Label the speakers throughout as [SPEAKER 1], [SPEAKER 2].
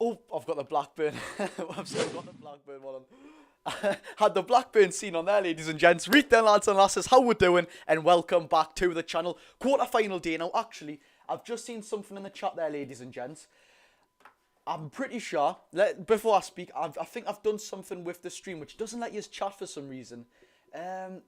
[SPEAKER 1] Oh, I've got the Blackburn. I've still got the Blackburn one on. Had the Blackburn scene on there, ladies and gents. Read there, lads and lasses, how we're doing, and welcome back to the channel. Quarter-final day now. Actually, I've just seen something in the chat there, ladies and gents. I'm pretty sure, before I speak, I think I've done something with the stream which doesn't let you chat for some reason.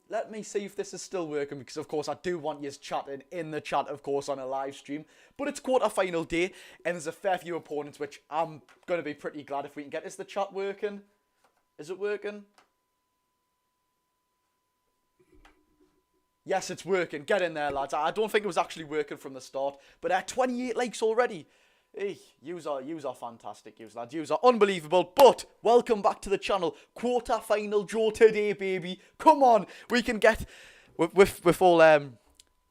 [SPEAKER 1] Let me see if this is still working, because of course I do want you chatting in the chat, of course, on a live stream. But it's quarter-final day, and there's a fair few opponents, which I'm going to be pretty glad if we can get. Is the chat working? Is it working? Yes, it's working. Get in there, lads. I don't think it was actually working from the start, but 28 likes already. Hey, yous are fantastic, lads. Yous are unbelievable. But welcome back to the channel. Quarter-final draw today, baby. Come on, we can get with all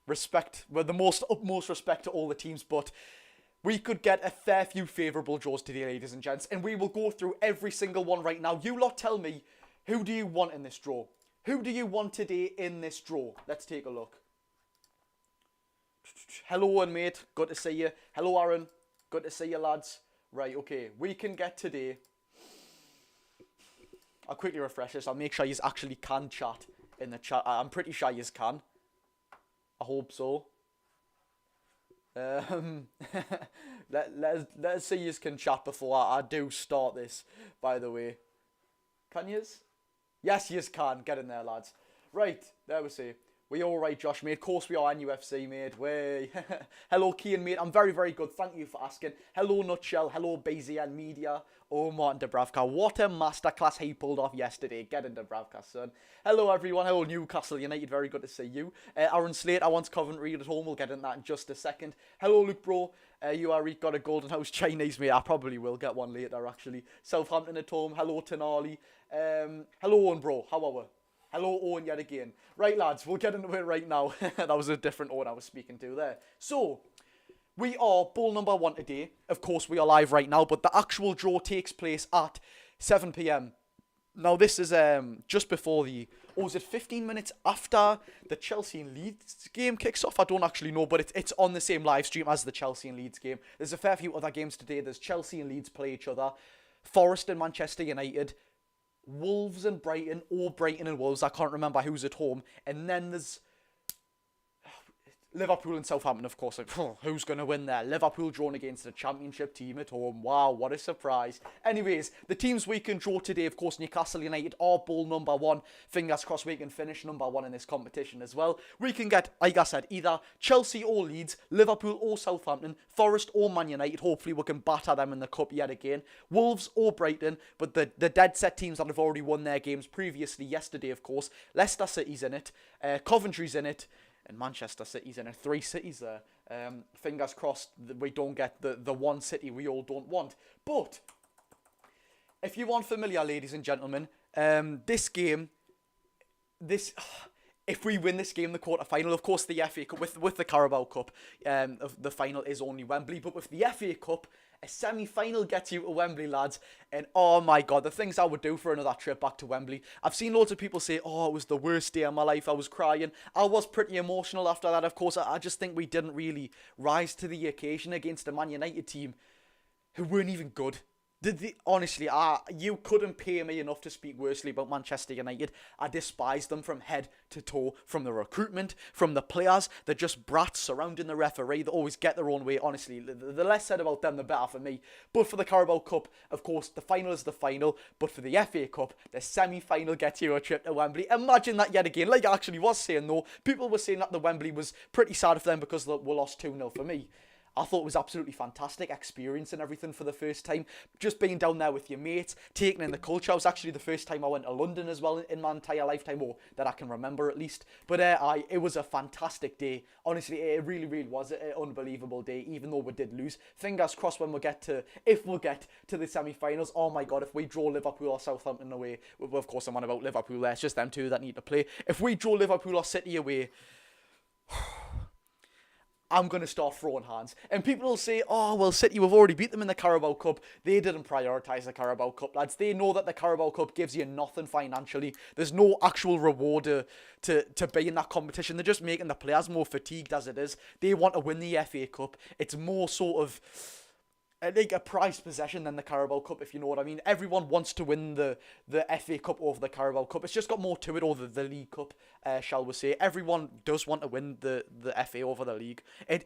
[SPEAKER 1] respect, with the utmost respect to all the teams, but we could get a fair few favourable draws today, ladies and gents, and we will go through every single one right now. You lot tell me, who do you want in this draw? Who do you want today in this draw? Let's take a look. Hello, Owen, mate. Good to see you. Hello, Aaron. Good to see you, lads. Right, okay. We can get today. I'll quickly refresh this. I'll make sure you actually can chat in the chat. I'm pretty sure you can. I hope so. Let's see you can chat before I do start this, by the way. Can yous? Yes, yous can. Get in there, lads. Right, there we see. We all right, Josh, mate? Of course we are in UFC, mate. Way. Hello, Kian, mate. I'm very, very good. Thank you for asking. Hello, Nutshell. Hello, BZN Media. Oh, Martin Dubravka. What a masterclass he pulled off yesterday. Get in, Dubravka, son. Hello, everyone. Hello, Newcastle United. Very good to see you. Aaron Slate, I want Coventry at home. We'll get into that in just a second. Hello, Luke, bro. You already got a Golden House Chinese, mate. I probably will get one later, actually. Southampton at home. Hello, Tenali. Hello, Owen, bro. How are we? Hello, Owen, yet again. Right, lads, we'll get into it right now. That was a different Owen I was speaking to there. So, we are bull number 1 today. Of course, we are live right now, but the actual draw takes place at 7 p.m. Now, this is just before is it 15 minutes after the Chelsea and Leeds game kicks off? I don't actually know, but it's on the same live stream as the Chelsea and Leeds game. There's a fair few other games today. There's Chelsea and Leeds play each other. Forest and Manchester United. Wolves and Brighton, or Brighton and Wolves, I can't remember who's at home. And then there's Liverpool and Southampton, of course. Like, who's going to win there? Liverpool drawn against the championship team at home. Wow, what a surprise. Anyways, the teams we can draw today, of course, Newcastle United are bull number 1. Fingers crossed we can finish number 1 in this competition as well. We can get, like I said, either Chelsea or Leeds, Liverpool or Southampton, Forest or Man United. Hopefully we can batter them in the cup yet again. Wolves or Brighton, but the dead set teams that have already won their games previously yesterday, of course. Leicester City's in it, Coventry's in it, and Manchester City's in it. 3 cities there. Fingers crossed that we don't get the one city we all don't want. But if you aren't familiar, ladies and gentlemen, this game, if we win this game, the quarter-final, of course, the FA Cup, with the Carabao Cup, the final is only Wembley, but with the FA Cup, a semi-final gets you to Wembley, lads, and oh my god, the things I would do for another trip back to Wembley. I've seen loads of people say, oh, it was the worst day of my life, I was crying. I was pretty emotional after that, of course. I just think we didn't really rise to the occasion against a Man United team who weren't even good. Honestly, you couldn't pay me enough to speak worsely about Manchester United. I despise them from head to toe, from the recruitment, from the players. They're just brats surrounding the referee. They always get their own way. Honestly, the less said about them, the better for me. But for the Carabao Cup, of course, the final is the final. But for the FA Cup, the semi-final gets you a trip to Wembley. Imagine that yet again. Like I actually was saying, though, people were saying that the Wembley was pretty sad for them because we lost 2-0 for me. I thought it was absolutely fantastic experience and everything for the first time. Just being down there with your mates, taking in the culture. It was actually the first time I went to London as well in my entire lifetime, or that I can remember at least. But it was a fantastic day. Honestly, it really, really was an unbelievable day, even though we did lose. Fingers crossed when if we'll get to the semi-finals. Oh my god, if we draw Liverpool or Southampton away, well, of course I'm on about Liverpool there, it's just them two that need to play. If we draw Liverpool or City away, I'm going to start throwing hands. And people will say, oh, well, City, we've already beat them in the Carabao Cup. They didn't prioritise the Carabao Cup, lads. They know that the Carabao Cup gives you nothing financially. There's no actual reward to be in that competition. They're just making the players more fatigued as it is. They want to win the FA Cup. It's more sort of like a prized possession than the Carabao Cup, if you know what I mean. Everyone wants to win the FA Cup over the Carabao Cup. It's just got more to it, or the League Cup, shall we say. Everyone does want to win the FA over the league.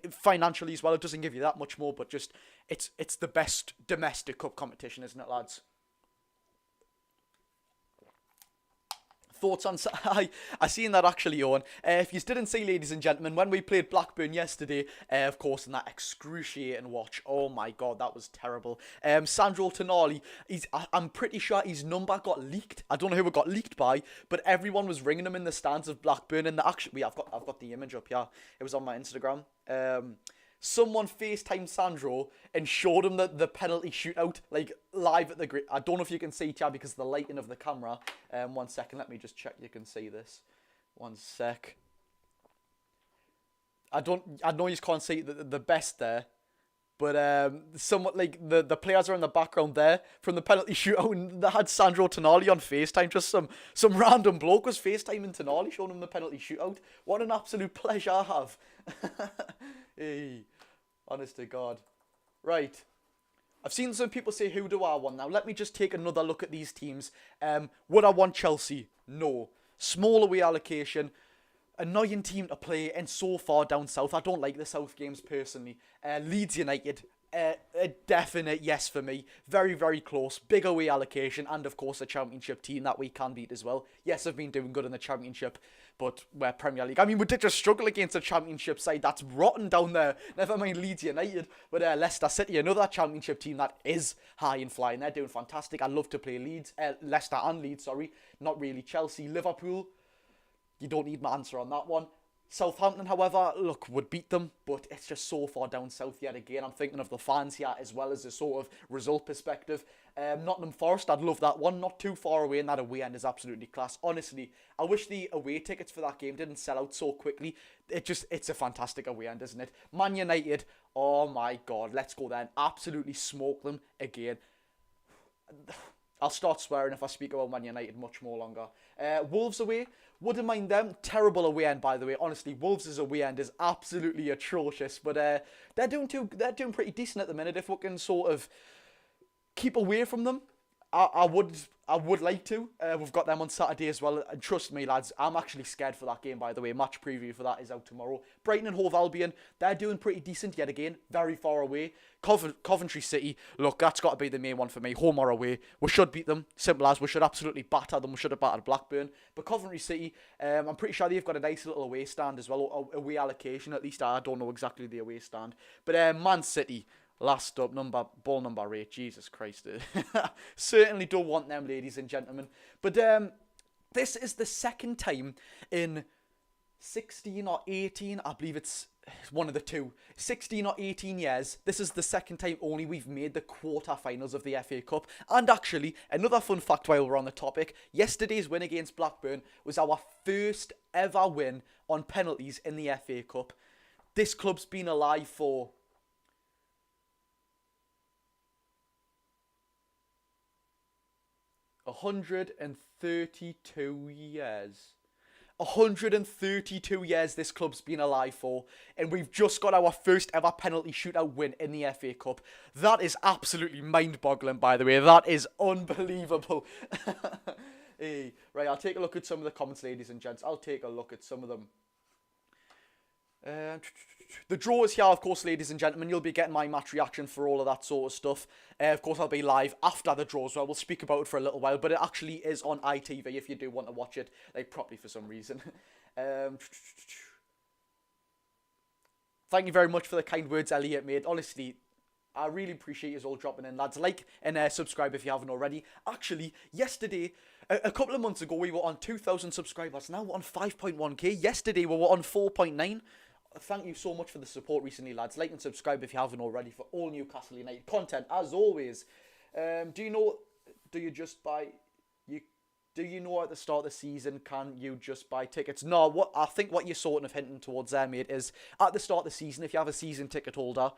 [SPEAKER 1] Financially as well, it doesn't give you that much more, but just it's the best domestic cup competition, isn't it, lads? Thoughts on I seen that actually, Owen. If you didn't see, ladies and gentlemen, when we played Blackburn yesterday, of course, in that excruciating watch, oh my god, that was terrible. Sandro Tonali, I'm pretty sure his number got leaked. I don't know who it got leaked by, but everyone was ringing him in the stands of Blackburn. And I've got the image up here. It was on my Instagram. Someone FaceTimed Sandro and showed him the penalty shootout, like, live at the grid. I don't know if you can see it, because of the lighting of the camera. 1 second, let me just check you can see this. 1 sec. I know you can't see the best there, but somewhat like the players are in the background there from the penalty shootout, and they had Sandro Tonali on FaceTime. Just some random bloke was FaceTiming Tonali, showing him the penalty shootout. What an absolute pleasure I have. Hey, honest to God. Right. I've seen some people say, who do I want now? Let me just take another look at these teams. Would I want Chelsea? No. Small away allocation. Annoying team to play, and so far down south. I don't like the South games personally. Leeds United. A definite yes for me. Very, very close. Big away allocation, and of course a Championship team that we can beat as well. Yes, I've been doing good in the Championship, but we're Premier League. I mean, we did just struggle against a Championship side that's rotten down there. Never mind Leeds United. But Leicester City, another Championship team that is high and flying. They're doing fantastic. I love to play Leicester and Leeds, sorry. Not really Chelsea. Liverpool, you don't need my answer on that one. Southampton, however, look, would beat them, but it's just so far down south yet again. I'm thinking of the fans here as well as a sort of result perspective. Nottingham Forest, I'd love that one. Not too far away, and that away end is absolutely class. Honestly, I wish the away tickets for that game didn't sell out so quickly. It's a fantastic away end, isn't it? Man United, oh my God, let's go there and absolutely smoke them again. I'll start swearing if I speak about Man United much more longer. Wolves away, wouldn't mind them. Terrible away end, by the way. Honestly, Wolves' away end is absolutely atrocious, but they're doing pretty decent at the minute. If we can sort of keep away from them, I would like to. We've got them on Saturday as well, and trust me, lads, I'm actually scared for that game, by the way. Match preview for that is out tomorrow. Brighton and Hove Albion, they're doing pretty decent yet again. Very far away. Coventry City, look, that's got to be the main one for me. Home or away, we should beat them. Simple as, we should absolutely batter them. We should have battered Blackburn. But Coventry City, I'm pretty sure they've got a nice little away stand as well. Away allocation, at least. I don't know exactly the away stand. But Man City, last up, ball number 8. Jesus Christ. Certainly don't want them, ladies and gentlemen. But this is the second time in 16 or 18, I believe it's one of the two, 16 or 18 years, this is the second time only we've made the quarter-finals of the FA Cup. And actually, another fun fact while we're on the topic, yesterday's win against Blackburn was our first ever win on penalties in the FA Cup. This club's been alive for 132 years. 132 years this club's been alive for, and we've just got our first ever penalty shootout win in the FA Cup. That is absolutely mind-boggling, by the way. That is unbelievable. Hey, right, I'll take a look at some of the comments, ladies and gents. I'll take a look at some of them. The draw is here, of course, ladies and gentlemen. You'll be getting my match reaction for all of that sort of stuff. Of course, I'll be live after the draw as well. We'll speak about it for a little while, but it actually is on ITV if you do want to watch it, like, properly for some reason. Thank you very much for the kind words, Elliot, mate. Honestly, I really appreciate you all dropping in, lads. Like and subscribe if you haven't already. Actually, yesterday, a couple of months ago, we were on 2,000 subscribers. Now we're on 5.1k. Yesterday, we were on 4.9. Thank you so much for the support recently, lads. Like and subscribe if you haven't already for all Newcastle United content, as always. Do you know at the start of the season, can you just buy tickets? No, I think what you're sort of hinting towards there, mate, is at the start of the season, if you have a season ticket holder,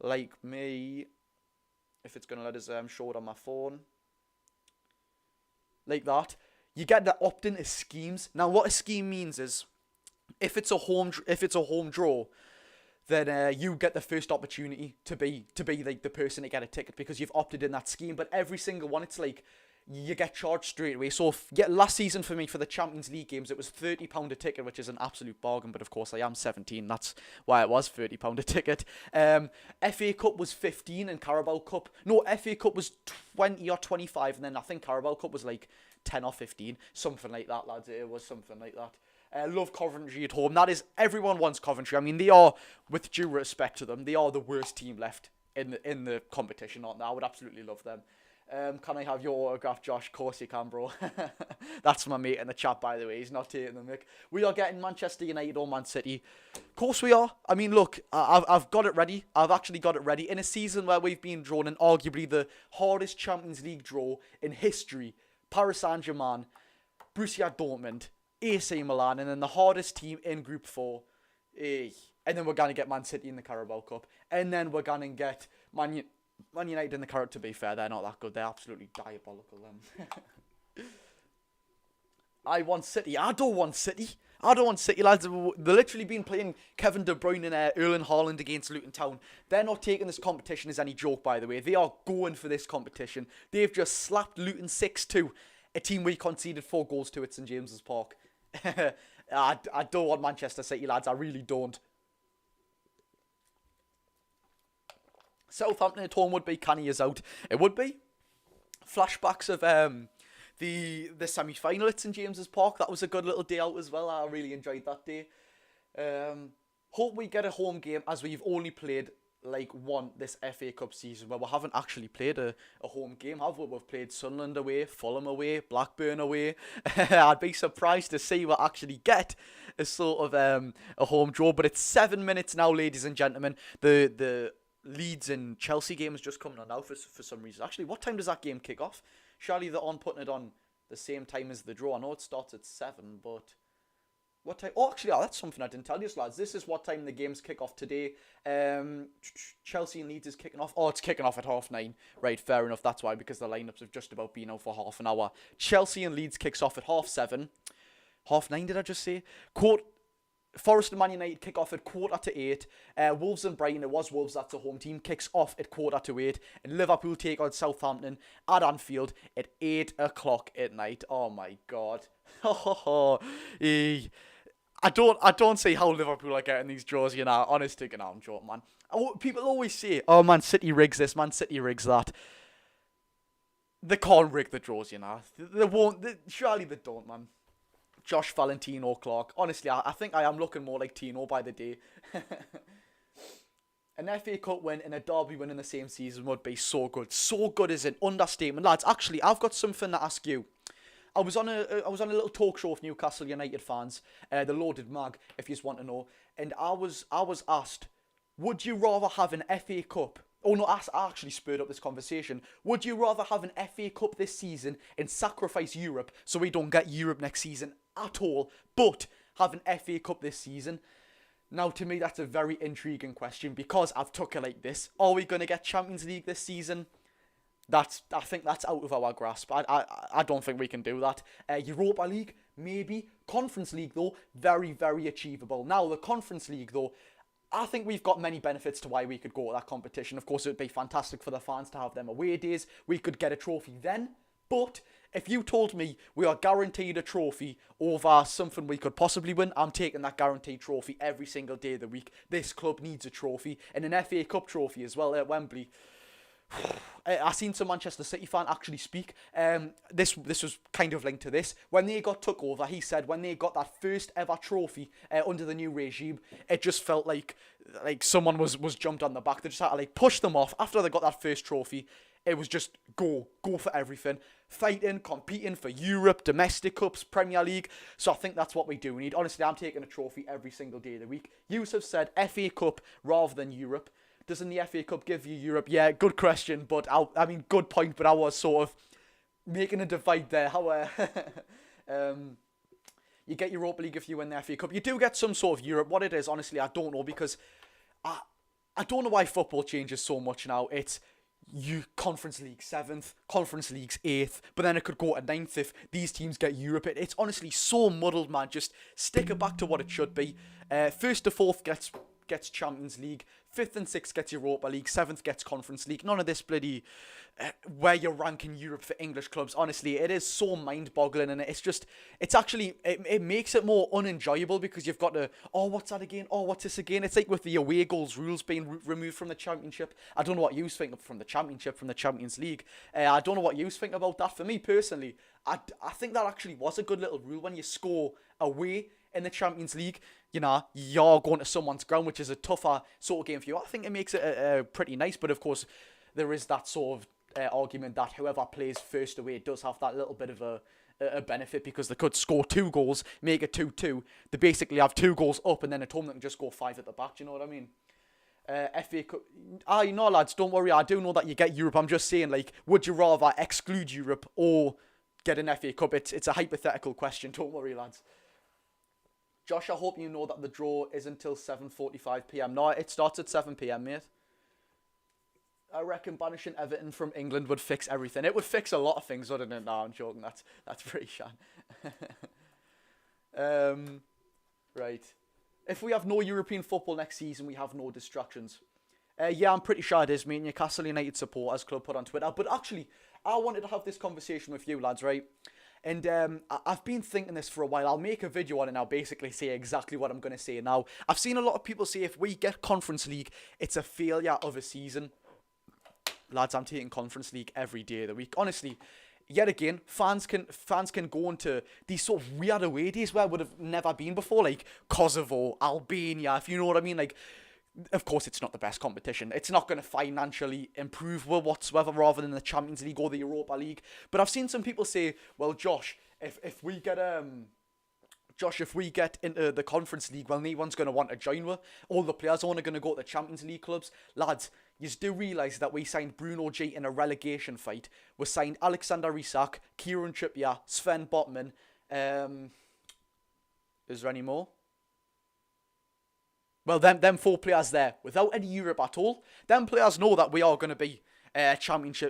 [SPEAKER 1] like me, if it's going to let us show it on my phone, like that, you get to opt into schemes. Now, what a scheme means is, if it's a home draw, then you get the first opportunity to be like the person to get a ticket because you've opted in that scheme. But every single one, it's like you get charged straight away. So last season for me for the Champions League games, it was £30 a ticket, which is an absolute bargain. But of course, I am 17. That's why it was £30 a ticket. FA Cup was 15, and Carabao Cup, no, FA Cup was 20 or 25, and then I think Carabao Cup was like 10 or 15, something like that, lads. It was something like that. Love Coventry at home. That is, everyone wants Coventry. I mean, they are, with due respect to them, they are the worst team left in the competition, aren't they? I would absolutely love them. Can I have your autograph, Josh? Of course you can, bro. That's my mate in the chat, by the way. He's not taking the mic. We are getting Manchester United or Man City. Of course we are. I mean, look, I've got it ready. I've actually got it ready. In a season where we've been drawn in arguably the hardest Champions League draw in history, Paris Saint-Germain, Borussia Dortmund, AC Milan, and then the hardest team in Group 4. And then we're going to get Man City in the Carabao Cup. And then we're going to get Man United in the Carabao. To be fair, they're not that good. They're absolutely diabolical. I want City. I don't want City. I don't want City, lads. They've literally been playing Kevin De Bruyne and Erling Haaland against Luton Town. They're not taking this competition as any joke, by the way. They are going for this competition. They've just slapped Luton 6-2, a team we conceded 4 goals to at St James's Park. I don't want Manchester City, lads. I really don't. Southampton at home would be. Canny is out. It would be. Flashbacks of the semi-final at St James's Park. That was a good little day out as well. I really enjoyed that day. Hope we get a home game, as we've only played like one this FA Cup season, where we haven't actually played a home game, have we? We've played Sunderland away, Fulham away, Blackburn away. I'd be surprised to see we actually get a sort of a home draw. But it's 7 minutes now, ladies and gentlemen. The Leeds and Chelsea game is just coming on now for some reason. Actually, what time does that game kick off? Surely they're on putting it on the same time as the draw. I know it starts at 7, but what time? Oh, actually, that's something I didn't tell you, lads. This is what time the games kick off today. Chelsea and Leeds is kicking off. Oh, it's kicking off at 9:30. Right, fair enough. That's why, because the lineups have just about been out for half an hour. Chelsea and Leeds kicks off at 7:30. 9:30, did I just say? Forest and Man United kick off at 7:45. Wolves and Brighton, it was Wolves, that's a home team, kicks off at 7:45. And Liverpool take on Southampton at Anfield at 8 o'clock at night. Oh my god. I don't see how Liverpool are getting these draws, you know. Honestly, I'm joking, man. People always say, oh, Man City rigs this, Man City rigs that. They can't rig the draws, you know. They won't. Surely they don't, man. Josh Valentino Clark. Honestly, I think I am looking more like Tino by the day. An FA Cup win and a Derby win in the same season would be so good. So good is an understatement. Lads, actually, I've got something to ask you. I was on a little talk show with Newcastle United fans, the Loaded Mag, if you just want to know, and I was asked, would you rather have an FA Cup? Oh no, I actually spurred up this conversation. Would you rather have an FA Cup this season and sacrifice Europe so we don't get Europe next season at all, but have an FA Cup this season? Now, to me, that's a very intriguing question, because I've took it like this. Are we going to get Champions League this season? I think that's out of our grasp. I don't think we can do that. Europa League, maybe. Conference League, though, very, very achievable. Now, the Conference League, though, I think we've got many benefits to why we could go to that competition. Of course, it would be fantastic for the fans to have them away days. We could get a trophy then. But if you told me we are guaranteed a trophy over something we could possibly win, I'm taking that guaranteed trophy every single day of the week. This club needs a trophy, and an FA Cup trophy as well at Wembley. I seen some Manchester City fan actually speak. This was kind of linked to this. When they got took over, he said when they got that first ever trophy under the new regime, it just felt like someone was jumped on the back. They just had to push them off after they got that first trophy. It was just go for everything, fighting, competing for Europe, domestic cups, Premier League. So I think that's what we do need. Honestly, I'm taking a trophy every single day of the week. Yusuf said FA Cup rather than Europe. Doesn't the FA Cup give you Europe? Yeah, good question, but I mean, good point, but I was sort of making a divide there. How you get Europa League if you win the FA Cup. You do get some sort of Europe. What it is, honestly, I don't know, because I don't know why football changes so much now. It's Conference League 7th, Conference League's 8th, but then it could go to 9th if these teams get Europe. It's honestly so muddled, man. Just stick it back to what it should be. First to 4th gets gets Champions League, 5th and 6th gets Europa League, 7th gets Conference League. None of this bloody where you're ranking Europe for English clubs. Honestly, it is so mind-boggling, and it's actually, it makes it more unenjoyable because you've got to, oh, what's that again? Oh, what's this again? It's like with the away goals rules being removed from the Championship. I don't know what you think from the Championship, from the Champions League. I don't know what you think about that. For me personally, I think that actually was a good little rule when you score away in the Champions League. You know, you're going to someone's ground, which is a tougher sort of game for you. I think it makes it pretty nice, but of course, there is that sort of argument that whoever plays first away does have that little bit of a benefit because they could score 2 goals, make it 2-2. They basically have 2 goals up, and then at home they can just go 5 at the back. Do you know what I mean? FA Cup. You know, lads, don't worry. I do know that you get Europe. I'm just saying, like, would you rather exclude Europe or get an FA Cup? It's a hypothetical question. Don't worry, lads. Josh, I hope you know that the draw is until 7:45 p.m. No, it starts at 7 p.m, mate. I reckon banishing Everton from England would fix everything. It would fix a lot of things, wouldn't it? No, I'm joking. That's pretty shan. Right. If we have no European football next season, we have no distractions. Yeah, I'm pretty sure it is, me, Newcastle United supporters club put on Twitter. But actually, I wanted to have this conversation with you, lads, right? And I've been thinking this for a while. I'll make a video on it now, basically say exactly what I'm going to say now. I've seen a lot of people say if we get Conference League, it's a failure of a season. Lads, I'm taking Conference League every day of the week. Honestly, yet again, fans can go into these sort of weird away days where would have never been before, like Kosovo, Albania, if you know what I mean. Like, of course, it's not the best competition. It's not going to financially improve whatsoever rather than the Champions League or the Europa League. But I've seen some people say, well, Josh, if we get into the Conference League, well, no one's going to want to join with. All the players are only going to go to the Champions League clubs. Lads, you do realise that we signed Bruno G in a relegation fight. We signed Alexander Isak, Kieran Trippier, Sven Botman. Is there any more? Well, them 4 players there, without any Europe at all, them players know that we are going to be a Champions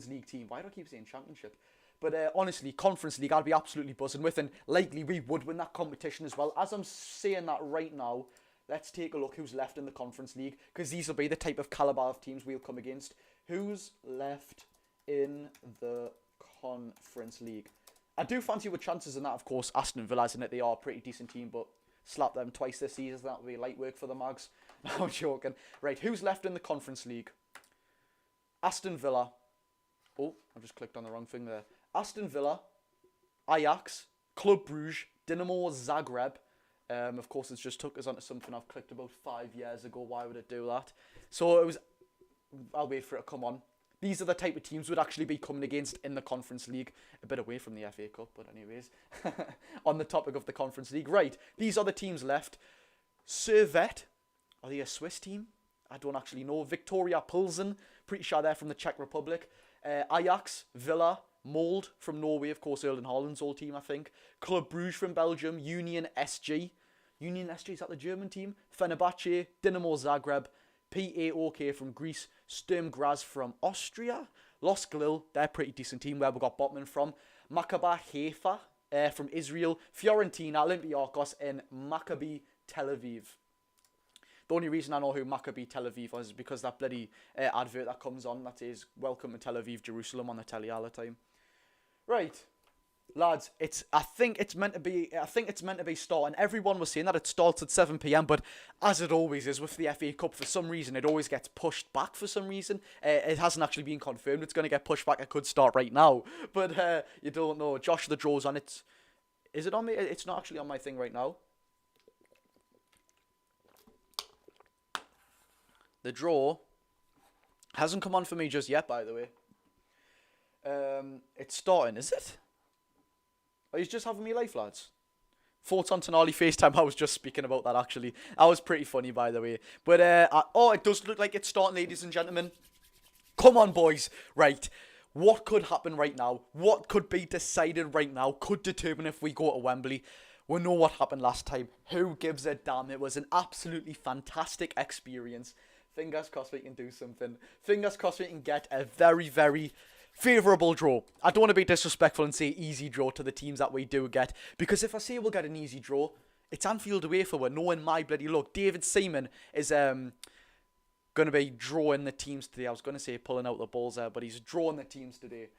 [SPEAKER 1] League team. Why do I keep saying Championship? But honestly, Conference League, I'd be absolutely buzzing with, and likely we would win that competition as well. As I'm saying that right now, let's take a look who's left in the Conference League, because these will be the type of calibre of teams we'll come against. Who's left in the Conference League? I do fancy with chances in that, of course, Aston Villa, isn't it? They are a pretty decent team, but slap them twice this season, that would be light work for the Mags. No, I'm joking. Right, who's left in the Conference League? Aston Villa. Oh, I just clicked on the wrong thing there. Aston Villa, Ajax, Club Brugge, Dinamo Zagreb. Of course, it's just took us onto something I've clicked about 5 years ago. Why would it do that? So it was... I'll wait for it to come on. These are the type of teams we'd actually be coming against in the Conference League. A bit away from the FA Cup, but anyways. On the topic of the Conference League. Right, these are the teams left. Servette. Are they a Swiss team? I don't actually know. Victoria Pilsen. Pretty sure they're from the Czech Republic. Ajax, Villa, Molde from Norway. Of course, Erling Haaland's old team, I think. Club Brugge from Belgium. Union SG. Union SG, is that the German team? Fenerbahce, Dinamo Zagreb. PAOK from Greece, Sturm Graz from Austria, Los Glil, they're a pretty decent team where we got Botman from, Maccabi Haifa from Israel, Fiorentina, Olympiacos, and Maccabi Tel Aviv. The only reason I know who Maccabi Tel Aviv is because that bloody advert that comes on that says "Welcome to Tel Aviv, Jerusalem" on the telly all the time. Right. Lads, I think it's meant to be starting. Everyone was saying that it starts at 7 p.m, but as it always is with the FA Cup, for some reason it always gets pushed back for some reason. It hasn't actually been confirmed it's going to get pushed back. It could start right now, but you don't know. Josh, the draw's on it. Is it on me? It's not actually on my thing right now. The draw hasn't come on for me just yet, by the way. It's starting, is it? Are you just having me life, lads? Thoughts on Tonali FaceTime? I was just speaking about that, actually. That was pretty funny, by the way. But, it does look like it's starting, ladies and gentlemen. Come on, boys. Right. What could happen right now? What could be decided right now could determine if we go to Wembley. We know what happened last time. Who gives a damn? It was an absolutely fantastic experience. Fingers crossed we can do something. Fingers crossed we can get a very, very favourable draw. I don't want to be disrespectful and say easy draw to the teams that we do get, because if I say we'll get an easy draw, It's Anfield away for one, knowing my bloody luck. David Seaman is going to be drawing the teams today. I was going to say pulling out the balls there, but he's drawing the teams today.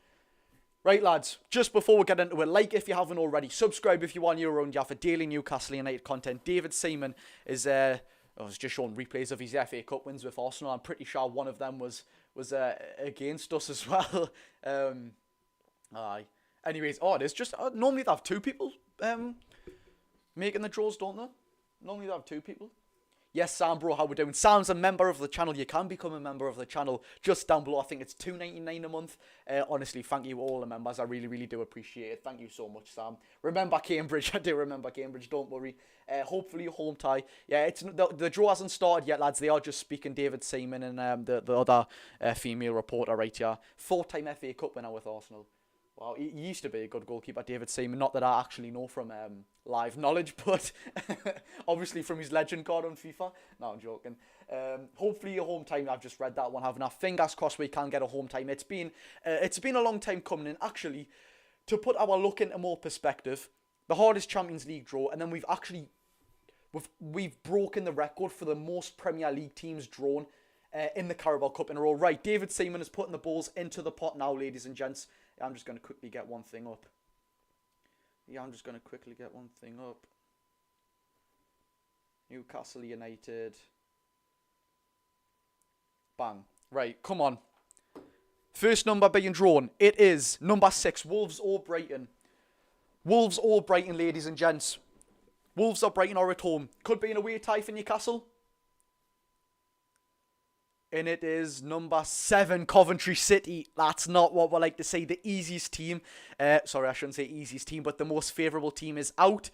[SPEAKER 1] Right, lads, just before we get into it, like if you haven't already, subscribe if you want your own for daily Newcastle United content. David Seaman is, I was just showing replays of his FA Cup wins with Arsenal. I'm pretty sure one of them was against us as well. Aye. Anyways, there's just, normally they have two people making the draws, don't they? Normally they have two people. Yes, Sam, bro, how we doing? Sam's a member of the channel. You can become a member of the channel just down below. I think it's $2.99 a month. Honestly, thank you all the members. I really, really do appreciate it. Thank you so much, Sam. Remember Cambridge. I do remember Cambridge. Don't worry. Hopefully, home tie. Yeah, it's the draw hasn't started yet, lads. They are just speaking David Seaman and the other female reporter right here. 4-time FA Cup winner with Arsenal. Wow, he used to be a good goalkeeper, David Seaman. Not that I actually know from live knowledge, but obviously from his legend card on FIFA. No, I'm joking. Hopefully your home time. I've just read that one, haven't I? Fingers crossed we can get a home time. It's been a long time coming. And actually, to put our look into more perspective, the hardest Champions League draw, and then we've broken the record for the most Premier League teams drawn in the Carabao Cup in a row. Right, David Seaman is putting the balls into the pot now, ladies and gents. I'm just going to quickly get one thing up. Newcastle United. Bang. Right, come on. First number being drawn. It is number 6, Wolves or Brighton. Wolves or Brighton, ladies and gents. Wolves or Brighton are at home. Could be an away tie for Newcastle. And it is number 7, Coventry City. That's not what we like to say. The easiest team. Sorry, I shouldn't say easiest team, but the most favourable team is out.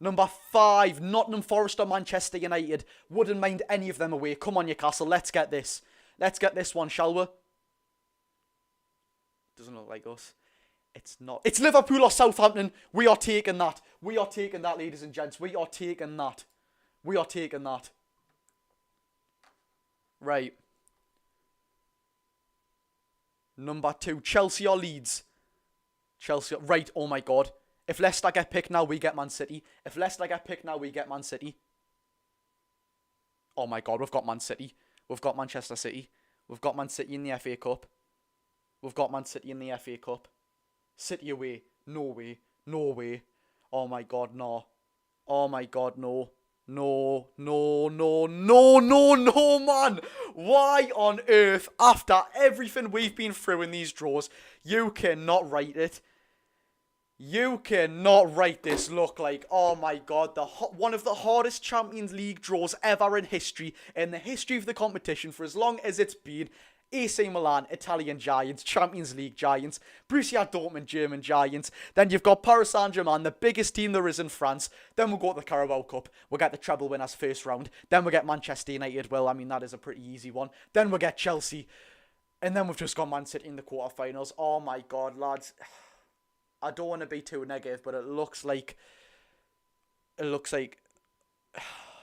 [SPEAKER 1] Number 5, Nottingham Forest or Manchester United. Wouldn't mind any of them away. Come on, Newcastle. Let's get this. Let's get this one, shall we? Doesn't look like us. It's not. It's Liverpool or Southampton. We are taking that. We are taking that, ladies and gents. We are taking that. We are taking that. Right. Number 2, Chelsea or Leeds. Chelsea. Right, oh my God. If Leicester get picked now, we get Man City. If Leicester get picked now, we get Man City. Oh my God, we've got Man City. We've got Manchester City. We've got Man City in the FA Cup. We've got Man City in the FA Cup. City away. No way. No way. Oh my God, no. Oh my God, no. No, no, no, no, no, no, man. Why on earth, after everything we've been through in these draws, you cannot write it? You cannot write this look like, oh my God, one of the hardest Champions League draws ever in history, in the history of the competition for as long as it's been. AC Milan, Italian giants, Champions League giants, Borussia Dortmund, German giants. Then you've got Paris Saint-Germain, the biggest team there is in France. Then we'll go to the Carabao Cup. We'll get the treble winners first round. Then we'll get Manchester United. Well, I mean, that is a pretty easy one. Then we'll get Chelsea. And then we've just got Man City in the quarterfinals. Oh my God, lads. I don't want to be too negative, but it looks like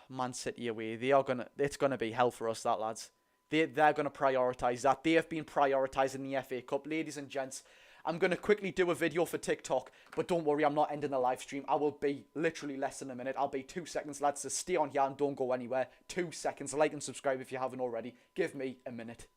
[SPEAKER 1] Man City away. It's gonna be hell for us, that, lads. They're going to prioritise that. They have been prioritising the FA Cup. Ladies and gents, I'm going to quickly do a video for TikTok, but don't worry, I'm not ending the live stream. I will be literally less than a minute. I'll be 2 seconds, lads, so stay on here and don't go anywhere. 2 seconds. Like and subscribe if you haven't already. Give me a minute.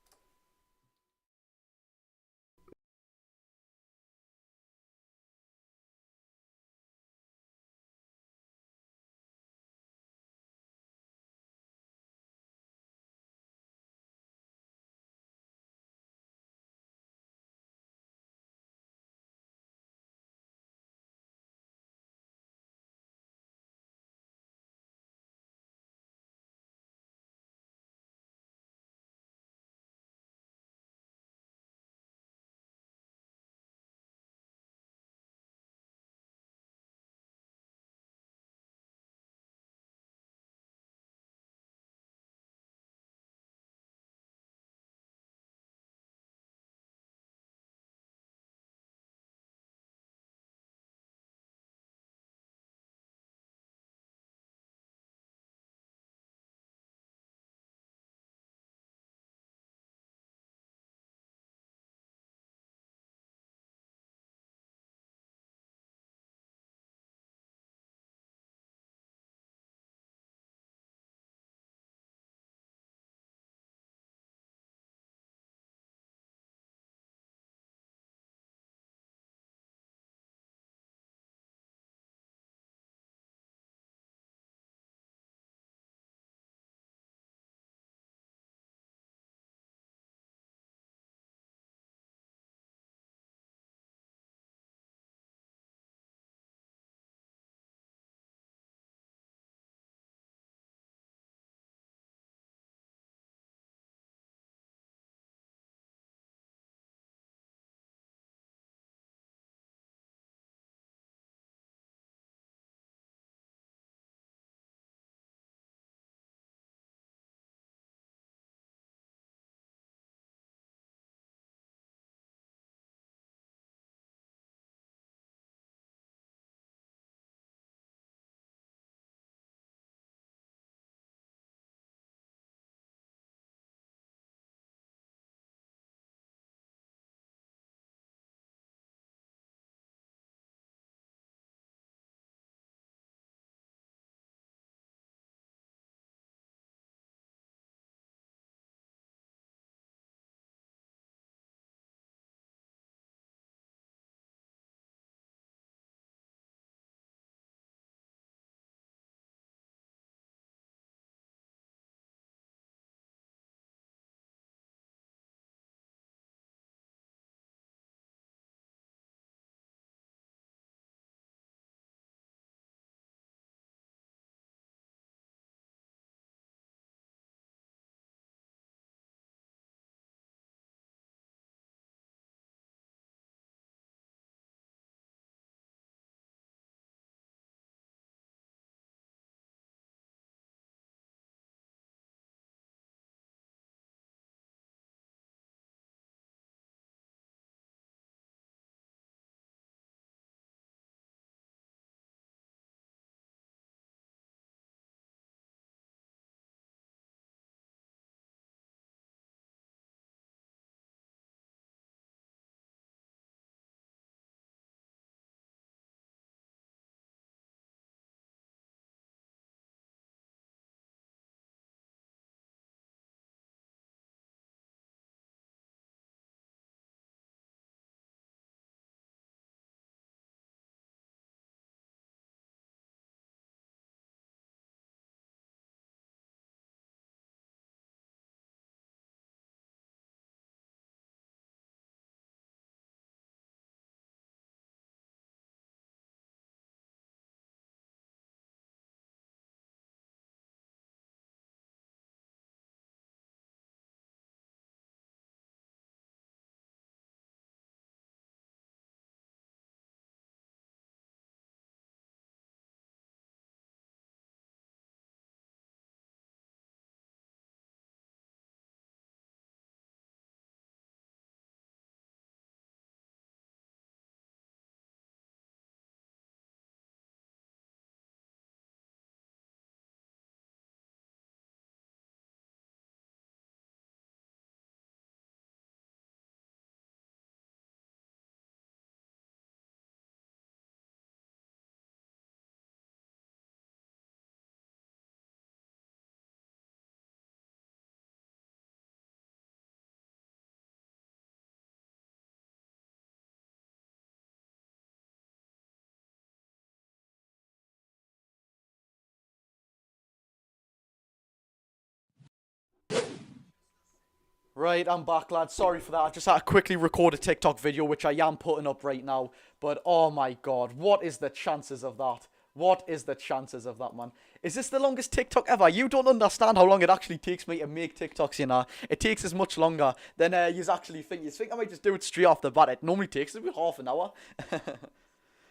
[SPEAKER 1] Right, I'm back, lads. Sorry for that. I just had to quickly record a TikTok video, which I am putting up right now. But, oh my god, what is the chances of that? What is the chances of that, man? Is this the longest TikTok ever? You don't understand how long it actually takes me to make TikToks, you know. It takes as much longer than you actually think. You think I might just do it straight off the bat. It normally takes about half an hour.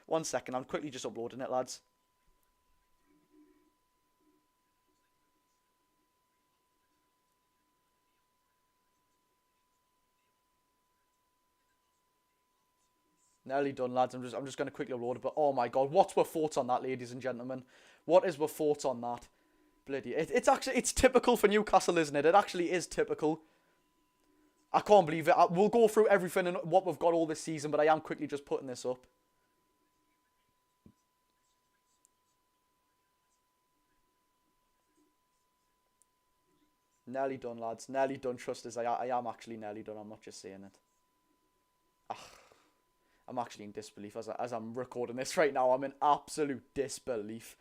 [SPEAKER 1] 1 second, I'm quickly just uploading it, lads. Nearly done, lads. I'm just going to quickly upload it. But oh my god, what's your thoughts on that, ladies and gentlemen? What is your thoughts on that? Bloody, it's typical for Newcastle, isn't it? It actually is typical. I can't believe it. We'll go through everything and what we've got all this season, but I am quickly just putting this up. Nearly done, lads. Nearly done. Trust us, I am actually nearly done. I'm not just saying it. I'm actually in disbelief as I'm recording this right now. I'm in absolute disbelief.